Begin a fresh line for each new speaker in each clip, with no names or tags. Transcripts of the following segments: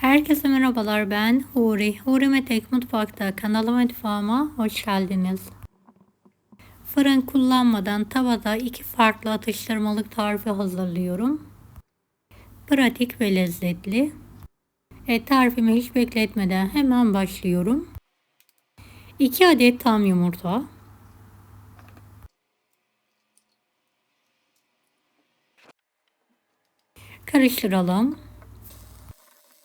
Herkese merhabalar, ben Huri. Huri Metek Mutfak'ta kanalıma mutfağıma hoş geldiniz. Fırın kullanmadan tavada iki farklı atıştırmalık tarifi hazırlıyorum. Pratik ve lezzetli. Tarifimi hiç bekletmeden hemen başlıyorum. 2 adet tam yumurta. Karıştıralım.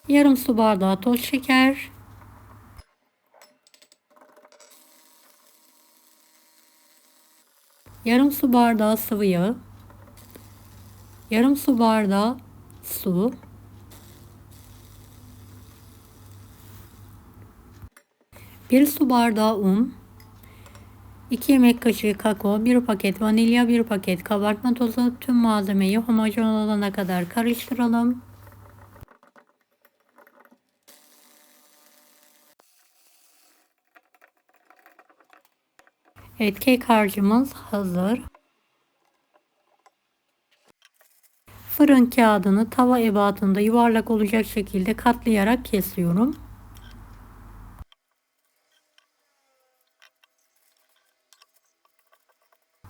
Yarım su bardağı toz şeker. Yarım su bardağı sıvı yağ. Yarım su bardağı su. 1 su bardağı un. 2 yemek kaşığı kakao, 1 paket vanilya, 1 paket kabartma tozu. Tüm malzemeyi homojen olana kadar karıştıralım. Evet, kek harcımız hazır. Fırın kağıdını tava ebatında yuvarlak olacak şekilde katlayarak kesiyorum.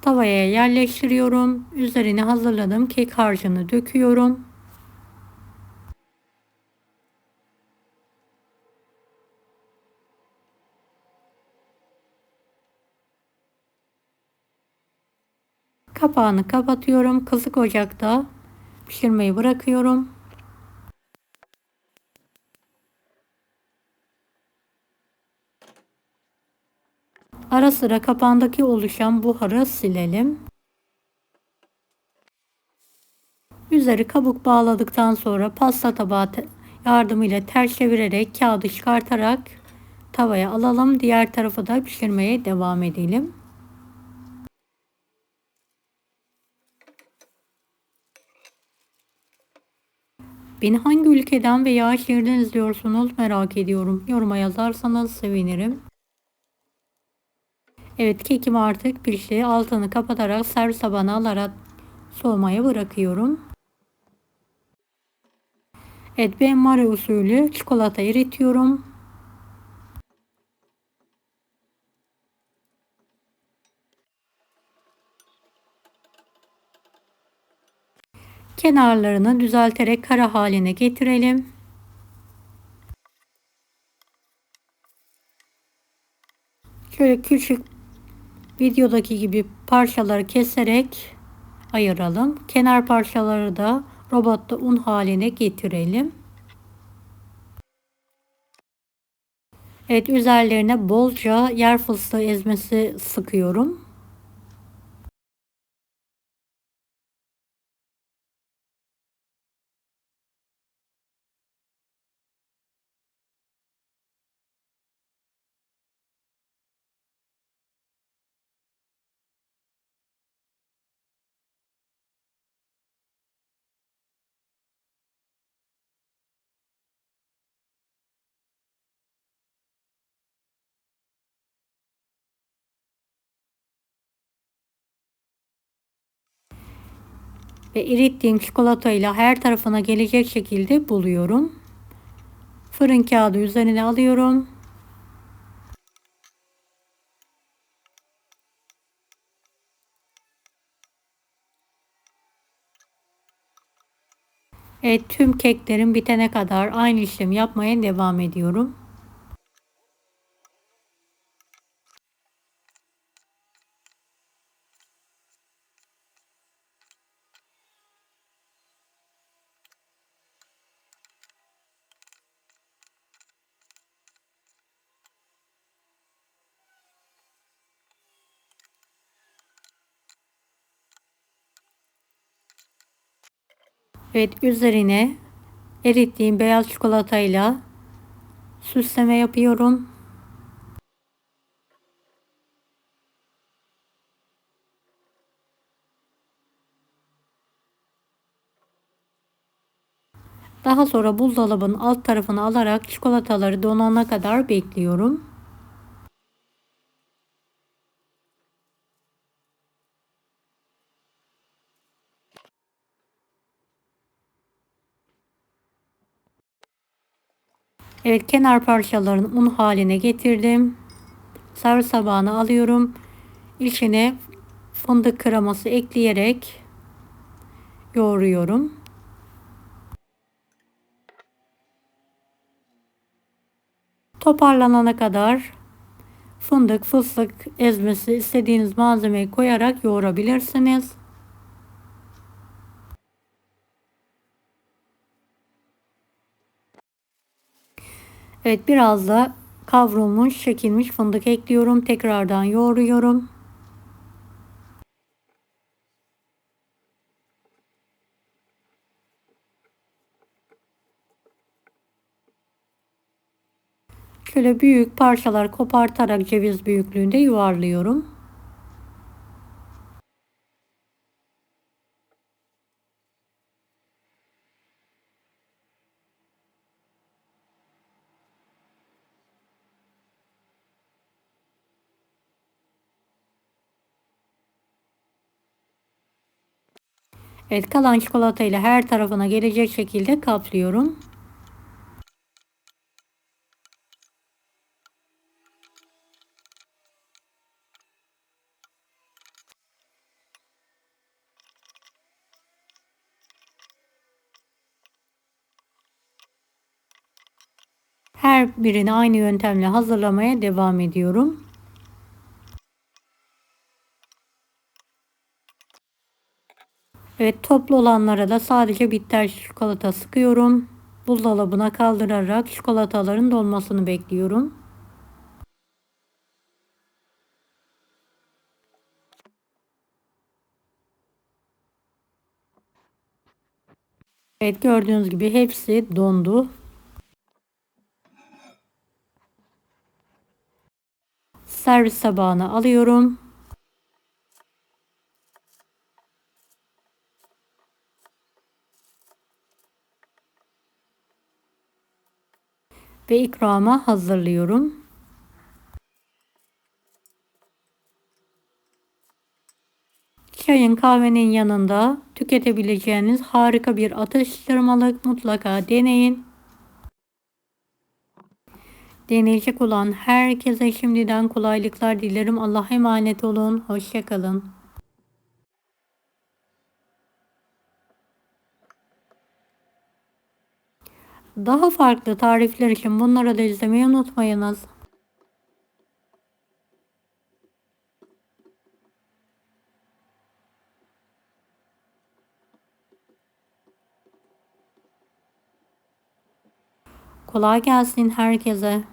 Tavaya yerleştiriyorum. Üzerine hazırladığım kek harcını döküyorum. Kapağını kapatıyorum. Kısık ocakta pişirmeyi bırakıyorum. Ara sıra kapağındaki oluşan buharı silelim. Üzeri kabuk bağladıktan sonra pasta tabağı yardımıyla ters çevirerek kağıdı çıkartarak tavaya alalım. Diğer tarafı da pişirmeye devam edelim. Beni hangi ülkeden veya şehirden izliyorsunuz merak ediyorum. Yoruma yazarsanız sevinirim. Evet, kekim artık pişti. Altını kapatarak servis tabağına alarak soğumaya bırakıyorum. Evet, ben Mare usulü çikolata eritiyorum. Kenarlarını düzelterek kare haline getirelim. Şöyle küçük videodaki gibi parçaları keserek ayıralım. Kenar parçaları da robotta un haline getirelim. Evet, üzerlerine bolca yer fıstığı ezmesi sıkıyorum. Ve erittiğim çikolatayla her tarafına gelecek şekilde buluyorum. Fırın kağıdı üzerine alıyorum. Evet, tüm keklerim bitene kadar aynı işlemi yapmaya devam ediyorum. Evet, üzerine erittiğim beyaz çikolatayla süsleme yapıyorum. Daha sonra buzdolabının alt tarafını alarak çikolataları donana kadar bekliyorum. Evet, kenar parçalarını un haline getirdim. Servis tabağına alıyorum. İçine fındık kreması ekleyerek yoğuruyorum. Toparlanana kadar fındık, fıstık ezmesi istediğiniz malzemeyi koyarak yoğurabilirsiniz. Evet, biraz da kavrulmuş, çekilmiş fındık ekliyorum. Tekrardan yoğuruyorum. Şöyle büyük parçalar kopartarak ceviz büyüklüğünde yuvarlıyorum. Evet, kalan çikolatayla her tarafına gelecek şekilde kaplıyorum. Her birini aynı yöntemle hazırlamaya devam ediyorum. Evet, toplu olanlara da sadece bitter çikolata sıkıyorum. Buzdolabına kaldırarak çikolataların dolmasını bekliyorum. Evet, gördüğünüz gibi hepsi dondu. Servis tabağına alıyorum. Ve ikrama hazırlıyorum. Çayın kahvenin yanında tüketebileceğiniz harika bir atıştırmalık, mutlaka deneyin. Deneyecek olan herkese şimdiden kolaylıklar dilerim. Allah'a emanet olun. Hoşça kalın. Daha farklı tarifler için bunları da izlemeyi unutmayınız. Kolay gelsin herkese.